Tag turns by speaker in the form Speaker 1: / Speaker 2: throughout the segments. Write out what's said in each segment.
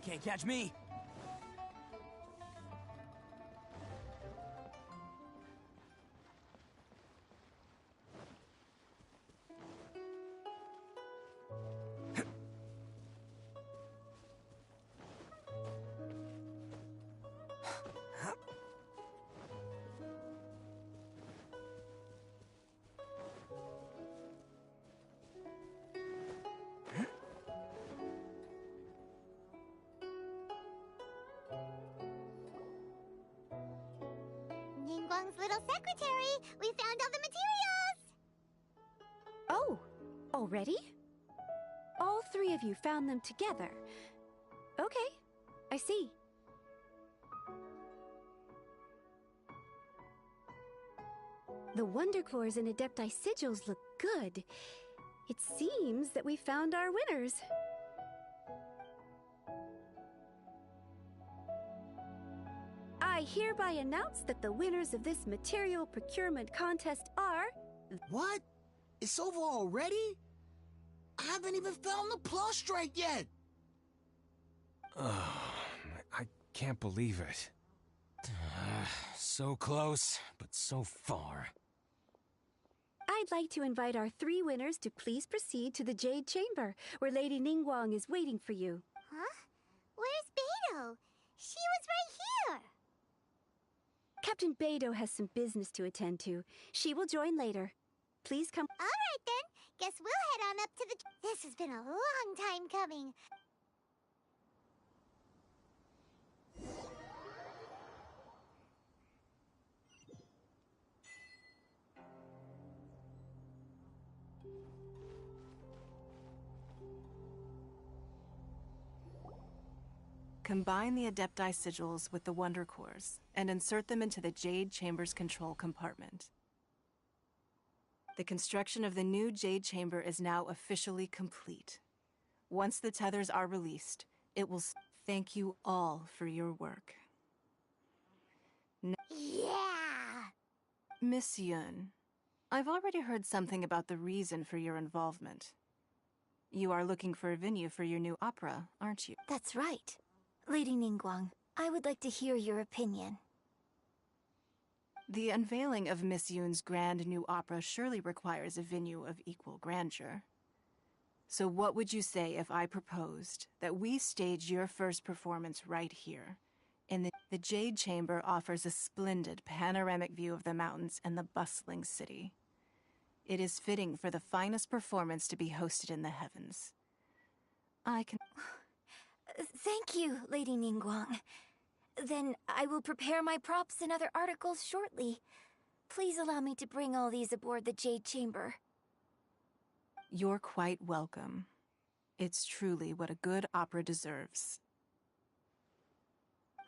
Speaker 1: Can't catch me.
Speaker 2: Ningguang's little secretary! We found all the materials!
Speaker 3: Oh, already? All three of you found them together. Okay, I see. The Wonder Cores and Adepti sigils look good. It seems that we found our winners. I hereby announce that the winners of this material procurement contest are...
Speaker 4: What? It's over already? I haven't even found the prostrate yet!
Speaker 1: I can't believe it. So close, but so far.
Speaker 3: I'd like to invite our three winners to please proceed to the Jade Chamber, where Lady Ningguang is waiting for you.
Speaker 2: Huh? Where's Beidou? She was right here!
Speaker 3: Captain Beidou has some business to attend to. She will join later. Please come.
Speaker 2: All right then. Guess we'll head on up to the... This has been a long time coming.
Speaker 5: Combine the Adepti sigils with the Wonder Cores and insert them into the Jade Chamber's control compartment. The construction of the new Jade Chamber is now officially complete. Once the tethers are released, it will thank you all for your work.
Speaker 2: Yeah!
Speaker 5: Miss Yun, I've already heard something about the reason for your involvement. You are looking for a venue for your new opera, aren't you?
Speaker 2: That's right. Lady Ningguang, I would like to hear your opinion.
Speaker 5: The unveiling of Miss Yun's grand new opera surely requires a venue of equal grandeur. So what would you say if I proposed that we stage your first performance right here? The Jade Chamber offers a splendid panoramic view of the mountains and the bustling city. It is fitting for the finest performance to be hosted in the heavens. I can...
Speaker 2: Thank you, Lady Ningguang. Then I will prepare my props and other articles shortly. Please allow me to bring all these aboard the Jade Chamber.
Speaker 5: You're quite welcome. It's truly what a good opera deserves.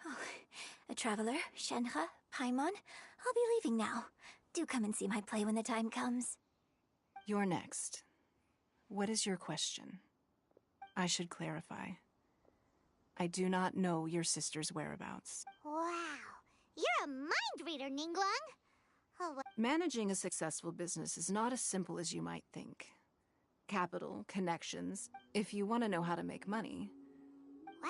Speaker 2: Oh, a traveler, Shenhe, Paimon, I'll be leaving now. Do come and see my play when the time comes.
Speaker 5: You're next. What is your question? I should clarify. I do not know your sister's whereabouts.
Speaker 2: Wow, you're a mind reader, Ningguang. Oh,
Speaker 5: Managing a successful business is not as simple as you might think. Capital, connections, if you want to know how to make money.
Speaker 2: wow.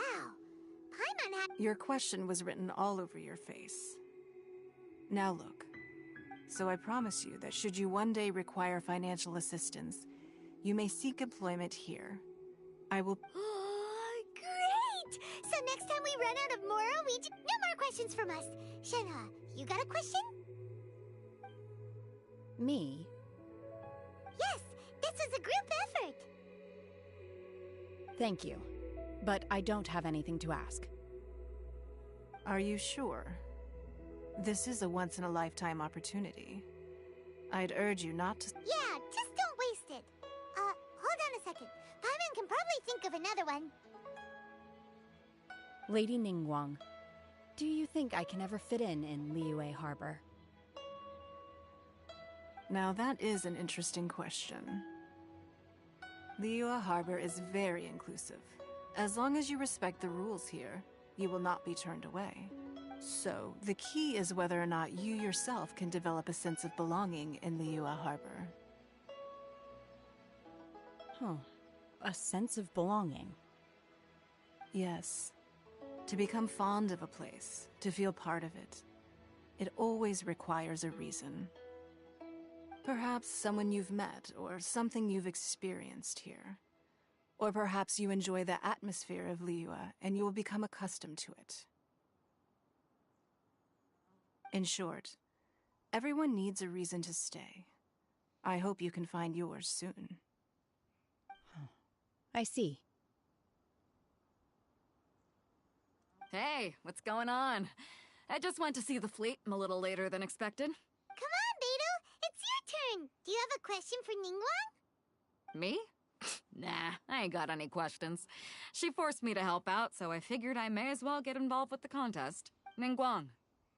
Speaker 2: Paimon had...
Speaker 5: Your question was written all over your face. Now look. So I promise you that should you one day require financial assistance, you may seek employment here. I will...
Speaker 2: Great! So next time we run out of Moro, no more questions from us. Shenhe, you got a question?
Speaker 3: Me?
Speaker 2: Yes, this was a group effort.
Speaker 3: Thank you. But I don't have anything to ask.
Speaker 5: Are you sure? This is a once-in-a-lifetime opportunity. I'd urge you not to...
Speaker 2: Yeah, just don't waste it. Hold on a second. Paimon can probably think of another one.
Speaker 3: Lady Ningguang, do you think I can ever fit in Liyue Harbor?
Speaker 5: Now that is an interesting question. Liyue Harbor is very inclusive. As long as you respect the rules here, you will not be turned away. So, the key is whether or not you yourself can develop a sense of belonging in Liyue Harbor.
Speaker 3: Huh. A sense of belonging.
Speaker 5: Yes. To become fond of a place, to feel part of it, it always requires a reason. Perhaps someone you've met, or something you've experienced here. Or perhaps you enjoy the atmosphere of Liyue, and you will become accustomed to it. In short, everyone needs a reason to stay. I hope you can find yours soon.
Speaker 6: I see.
Speaker 7: Hey, what's going on? I just went to see the fleet a little later than expected.
Speaker 8: Come on, Beidou! It's your turn! Do you have a question for Ningguang?
Speaker 7: Me? Nah, I ain't got any questions. She forced me to help out, so I figured I may as well get involved with the contest. Ningguang,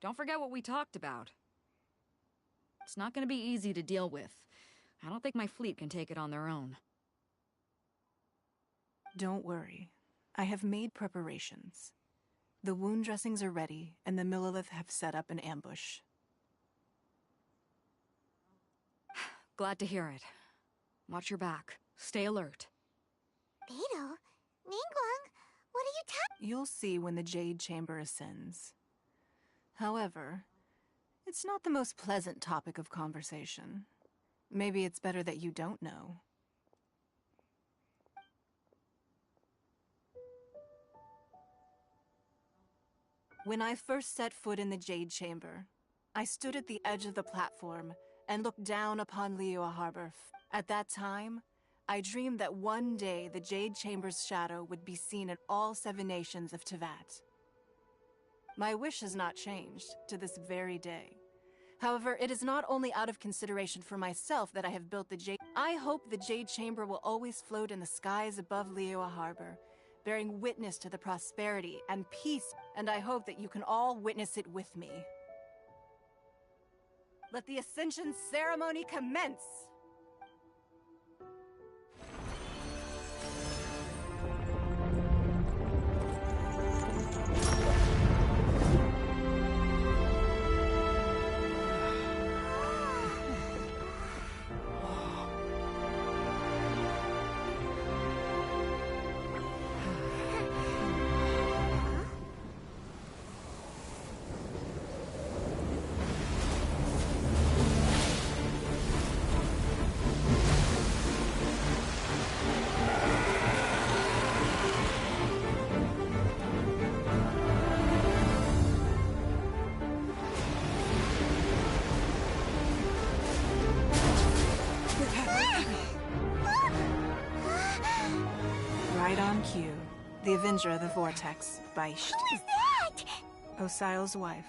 Speaker 7: don't forget what we talked about. It's not gonna be easy to deal with. I don't think my fleet can take it on their own.
Speaker 5: Don't worry. I have made preparations. The wound dressings are ready, and the Millelith have set up an ambush.
Speaker 7: Glad to hear it. Watch your back. Stay alert.
Speaker 8: Beidou? Ningguang? What are you talking?
Speaker 5: You'll see when the Jade Chamber ascends. However, it's not the most pleasant topic of conversation. Maybe it's better that you don't know. When I first set foot in the Jade Chamber, I stood at the edge of the platform and looked down upon Liyue Harbor. At that time, I dreamed that one day the Jade Chamber's shadow would be seen in all 7 nations of Teyvat. My wish has not changed to this very day. However, it is not only out of consideration for myself that I have built the Jade. I hope the Jade Chamber will always float in the skies above Liyue Harbor, bearing witness to the prosperity and peace, and I hope that you can all witness it with me. Let the Ascension ceremony commence! Right on cue. The Avenger of the Vortex, Beisht.
Speaker 8: Who is that?
Speaker 5: Osial's wife.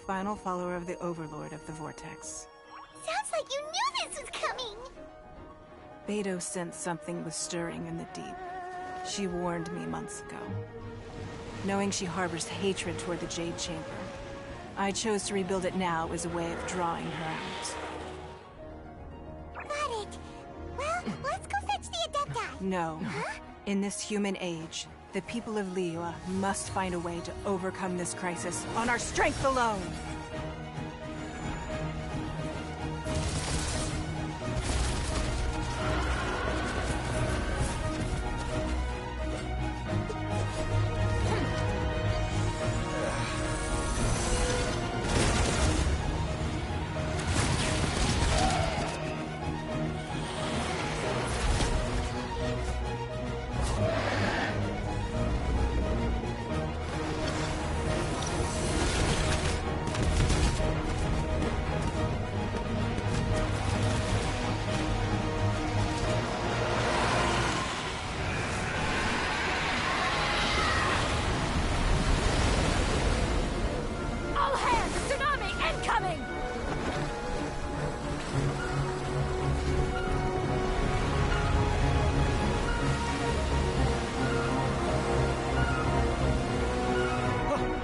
Speaker 5: Final follower of the Overlord of the Vortex.
Speaker 8: Sounds like you knew this was coming!
Speaker 5: Beidou sensed something was stirring in the deep. She warned me months ago. Knowing she harbors hatred toward the Jade Chamber, I chose to rebuild it now as a way of drawing her out.
Speaker 8: Got it. Well, let's go fetch the Adepti.
Speaker 5: No.
Speaker 8: Huh?
Speaker 5: In this human age, the people of Liyue must find a way to overcome this crisis on our strength alone!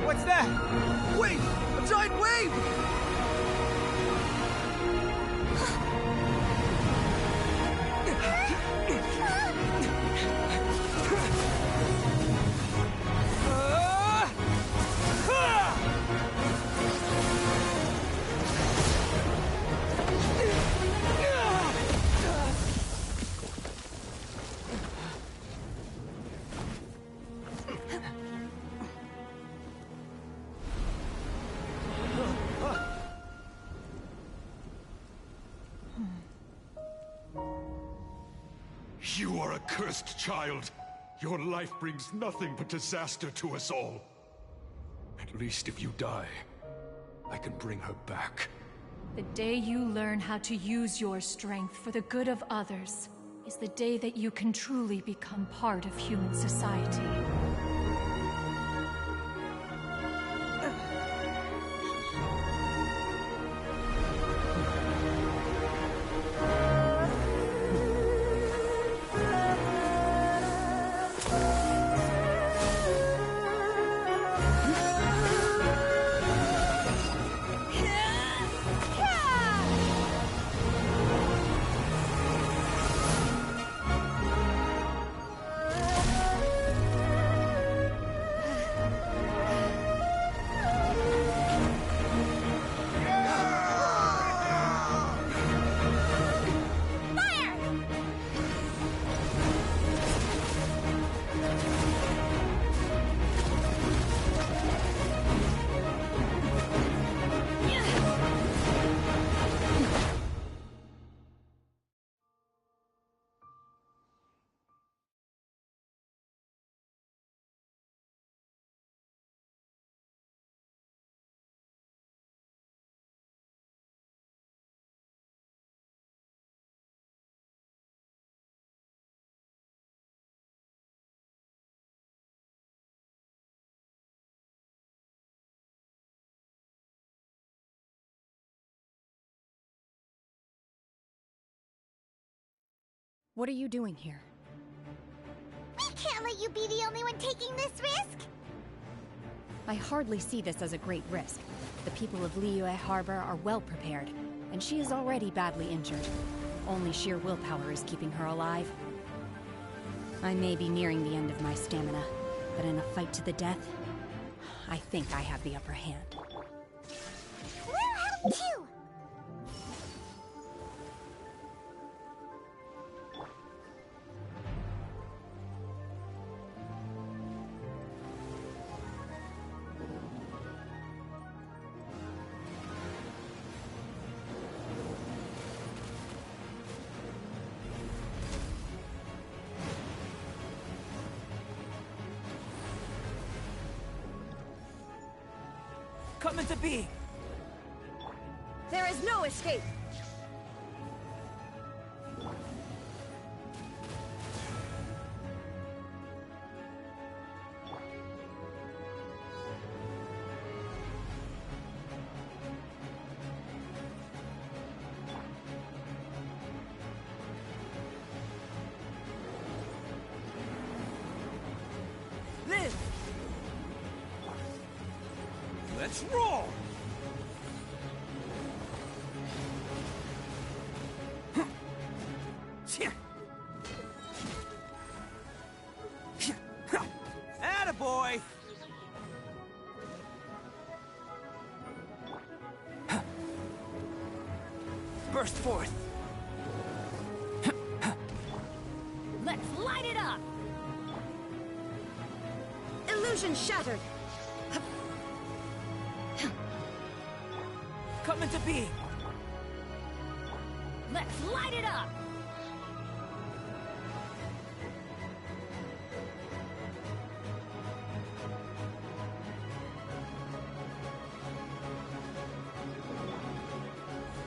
Speaker 1: What's that? Wait! A giant wave!
Speaker 6: are a cursed child. Your life brings nothing but disaster to us all. At least if you die, I can bring her back.
Speaker 9: The day you learn how to use your strength for the good of others is the day that you can truly become part of human society.
Speaker 3: What are you doing here?
Speaker 8: We can't let you be the only one taking this risk!
Speaker 3: I hardly see this as a great risk. The people of Liyue Harbor are well prepared, and she is already badly injured. Only sheer willpower is keeping her alive. I may be nearing the end of my stamina, but in a fight to the death, I think I have the upper hand.
Speaker 8: We'll help too!
Speaker 1: Coming to be!
Speaker 10: There is no escape!
Speaker 1: Live! Let's roll! Attaboy! Burst forth!
Speaker 10: Let's light it up! Illusion shattered!
Speaker 1: Coming to be!
Speaker 10: Let's light it up!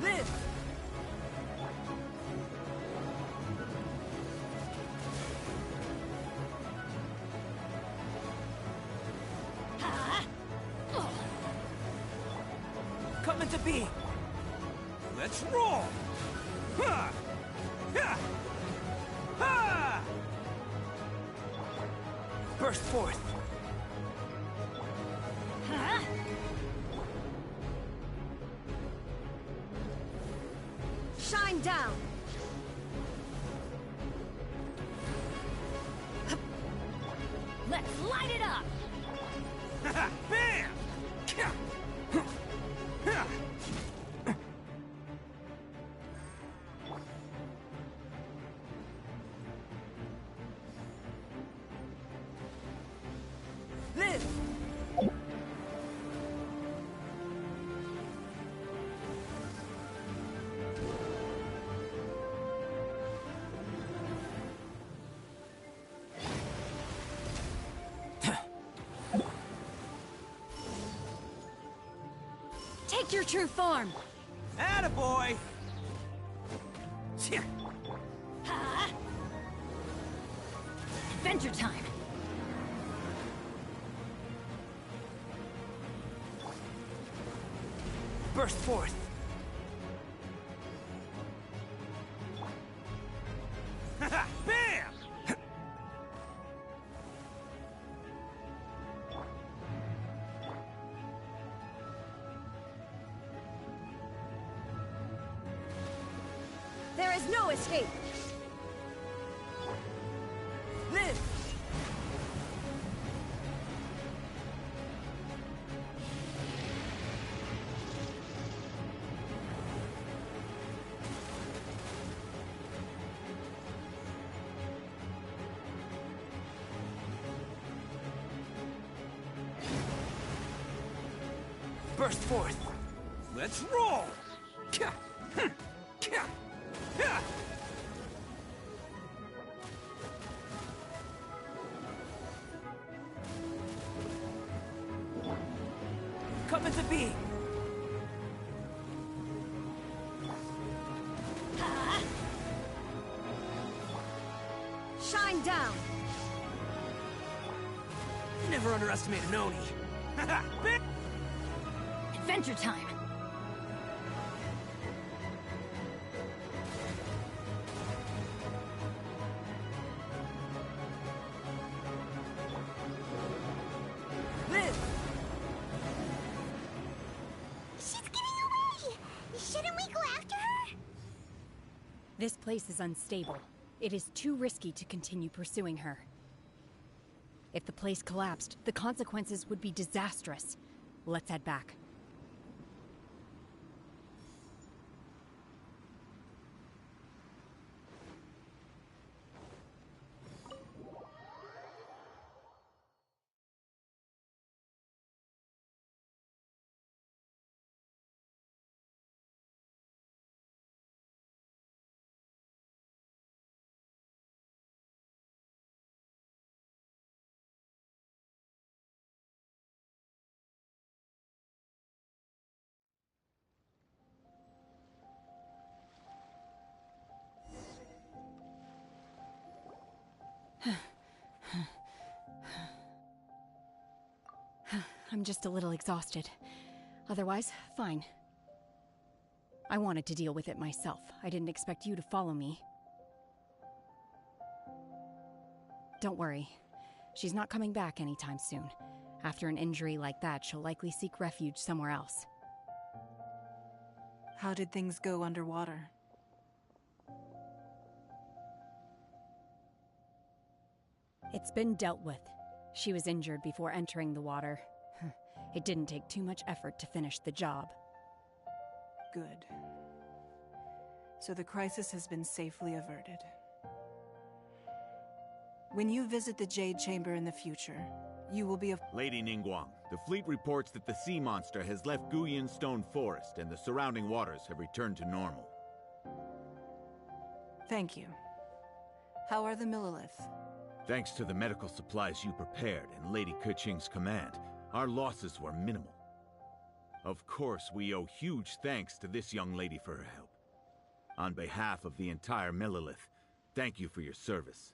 Speaker 1: Live! Coming to be! Let's roll! Ha! Ha! Ha! Burst forth!
Speaker 10: Huh? Shine down! Let's light it up!
Speaker 1: Bam! Live!
Speaker 3: true form!
Speaker 1: Attaboy!
Speaker 10: Ha! Adventure time!
Speaker 1: Burst forth! Bam!
Speaker 10: There is no escape!
Speaker 1: Live! Burst forth! Let's roll! Come into being!
Speaker 10: Ha! Shine down!
Speaker 1: Never underestimate an Oni!
Speaker 10: Adventure time!
Speaker 1: Live!
Speaker 8: She's getting away! Shouldn't we go after her?
Speaker 3: This place is unstable. It is too risky to continue pursuing her. If the place collapsed, the consequences would be disastrous. Let's head back. I'm just a little exhausted. Otherwise, fine. I wanted to deal with it myself. I didn't expect you to follow me. Don't worry. She's not coming back anytime soon. After an injury like that, she'll likely seek refuge somewhere else.
Speaker 5: How did things go underwater?
Speaker 3: It's been dealt with. She was injured before entering the water. It didn't take too much effort to finish the job.
Speaker 5: Good. So the crisis has been safely averted. When you visit the Jade Chamber in the future, you will be a—
Speaker 11: Lady Ningguang, the fleet reports that the sea monster has left Guyan Stone Forest and the surrounding waters have returned to normal.
Speaker 5: Thank you. How are the Millilith?
Speaker 11: Thanks to the medical supplies you prepared and Lady Keqing's command, our losses were minimal. Of course, we owe huge thanks to this young lady for her help. On behalf of the entire Millilith, thank you for your service.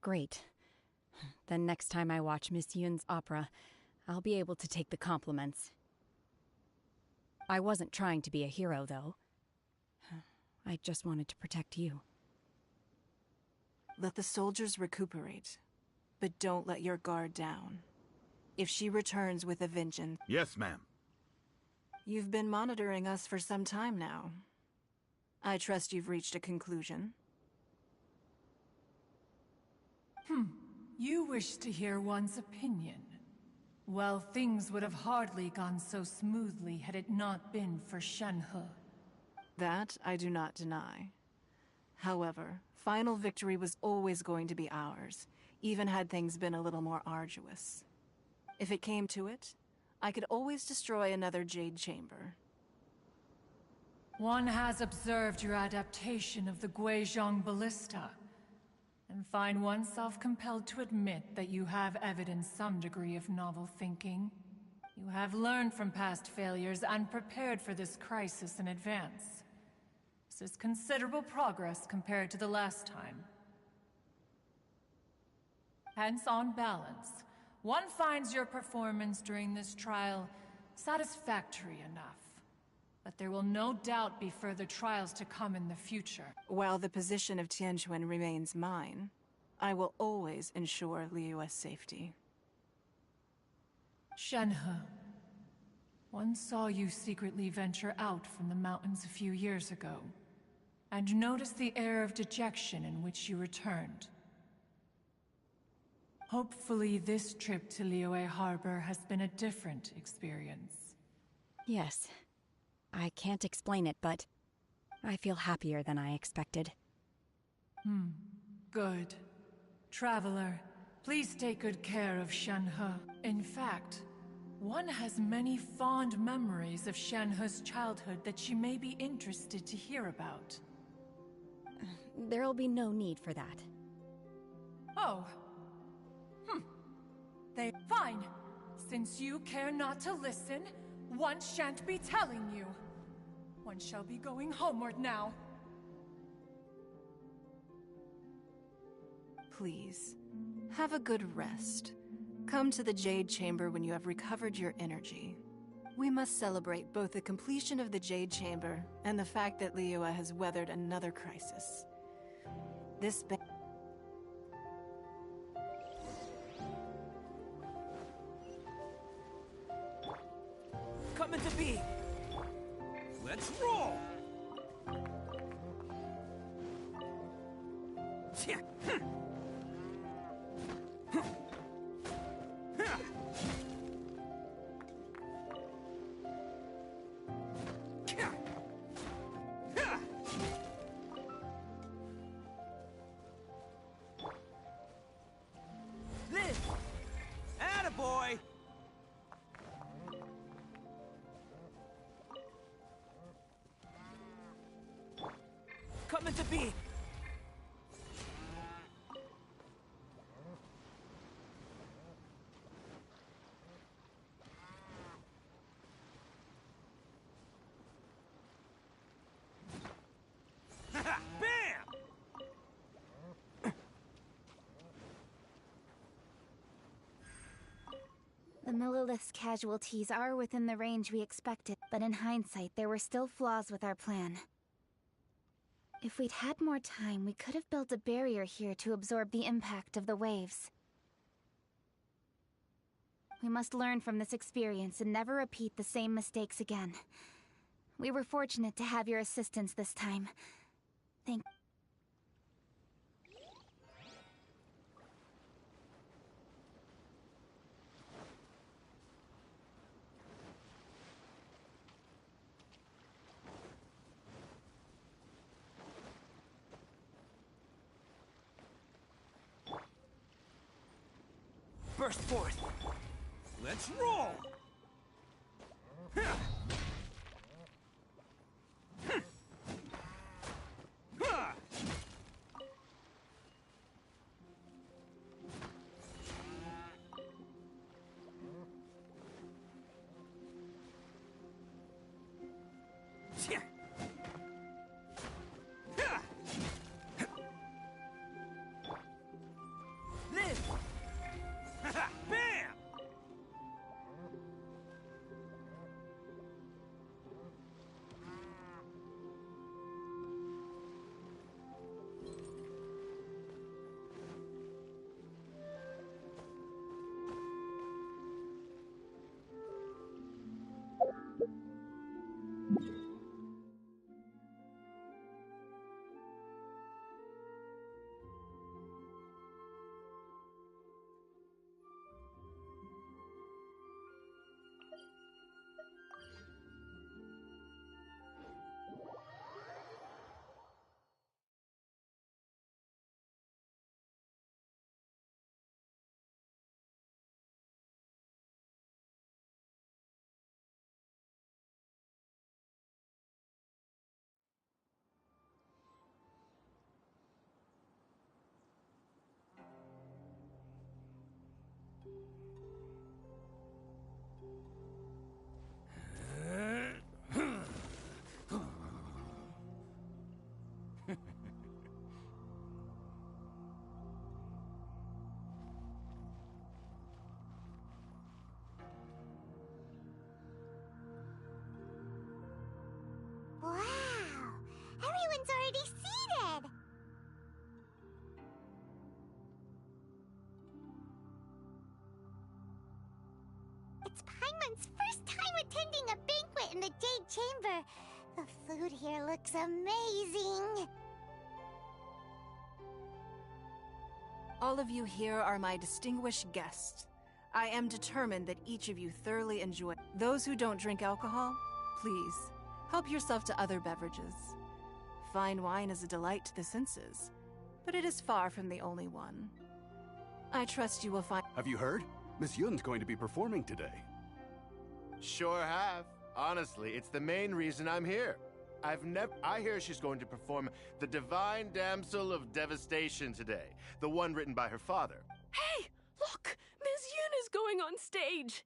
Speaker 3: Great. Then next time I watch Miss Yun's opera, I'll be able to take the compliments. I wasn't trying to be a hero, though. I just wanted to protect you.
Speaker 5: Let the soldiers recuperate, but don't let your guard down. If she returns with a vengeance—
Speaker 11: Yes, ma'am.
Speaker 5: You've been monitoring us for some time now. I trust you've reached a conclusion.
Speaker 9: You wish to hear one's opinion. Well, things would have hardly gone so smoothly had it not been for Shenhe.
Speaker 5: That I do not deny. However, final victory was always going to be ours, even had things been a little more arduous. If it came to it, I could always destroy another Jade Chamber.
Speaker 9: One has observed your adaptation of the Guizhong ballista, and find oneself compelled to admit that you have evidenced some degree of novel thinking. You have learned from past failures and prepared for this crisis in advance. This is considerable progress compared to the last time. Hence, on balance, one finds your performance during this trial satisfactory enough. But there will no doubt be further trials to come in the future.
Speaker 5: While the position of Tianquan remains mine, I will always ensure Liyue's safety.
Speaker 9: Shenhe, one saw you secretly venture out from the mountains a few years ago, and noticed the air of dejection in which you returned. Hopefully this trip to Liyue Harbor has been a different experience.
Speaker 3: Yes. I can't explain it, but I feel happier than I expected.
Speaker 9: Good. Traveler, please take good care of Shenhe. In fact, one has many fond memories of Shenhe's childhood that she may be interested to hear about.
Speaker 3: There'll be no need for that.
Speaker 9: Oh. Fine. Since you care not to listen, one shan't be telling you. One shall be going homeward now.
Speaker 5: Please, have a good rest. Come to the Jade Chamber when you have recovered your energy. We must celebrate both the completion of the Jade Chamber and the fact that Liyue has weathered another crisis. This
Speaker 1: Coming to be. Let's roll! Liz! Attaboy! Coming to be. Bam!
Speaker 2: The Millilith's casualties are within the range we expected, but in hindsight, there were still flaws with our plan. If we'd had more time, we could have built a barrier here to absorb the impact of the waves. We must learn from this experience and never repeat the same mistakes again. We were fortunate to have your assistance this time. Thank you.
Speaker 1: Burst forth. Let's roll! Live! Bam!
Speaker 8: Paimon! First time attending a banquet in the Jade Chamber. The food here looks amazing.
Speaker 5: All of you here are my distinguished guests. I am determined that each of you thoroughly enjoy. Those who don't drink alcohol, please, help yourself to other beverages. Fine wine is a delight to the senses, but it is far from the only one. I trust you will find—
Speaker 12: Have you heard? Miss Yun's going to be performing today.
Speaker 13: Sure have. Honestly, it's the main reason I'm here. I hear she's going to perform The Divine Damsel of Devastation today, the one written by her father.
Speaker 10: Hey! Look! Ms. Yun is going on stage!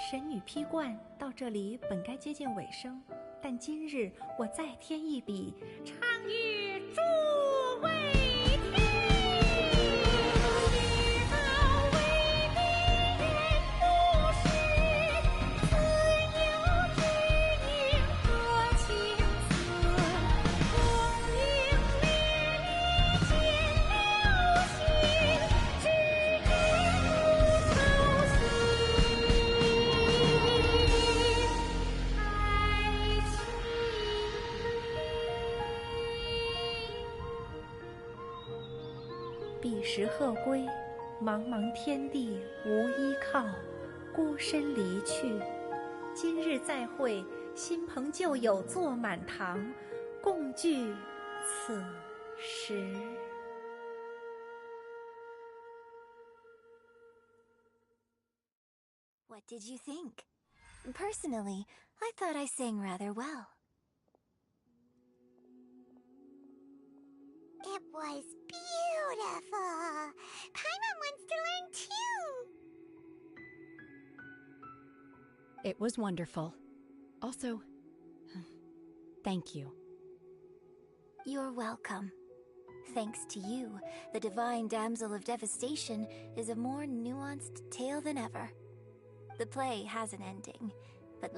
Speaker 14: 神女披冠到这里本该接近尾声，但今日我再添一笔，唱与诸位听。知道为敌人不是，自有知音和情思。红缨烈烈见流星，只言不操心。彼时鹤归，茫茫天地无依靠，孤身离去。今日再会，新朋旧友坐满堂，共聚此时。
Speaker 2: What did you think? Personally, I thought I sang rather well.
Speaker 8: It was beautiful. Paimon wants to learn too.
Speaker 3: It was wonderful. Also, thank you.
Speaker 2: You're welcome. Thanks to you, the Divine Damsel of Devastation is a more nuanced tale than ever. The play has an ending, but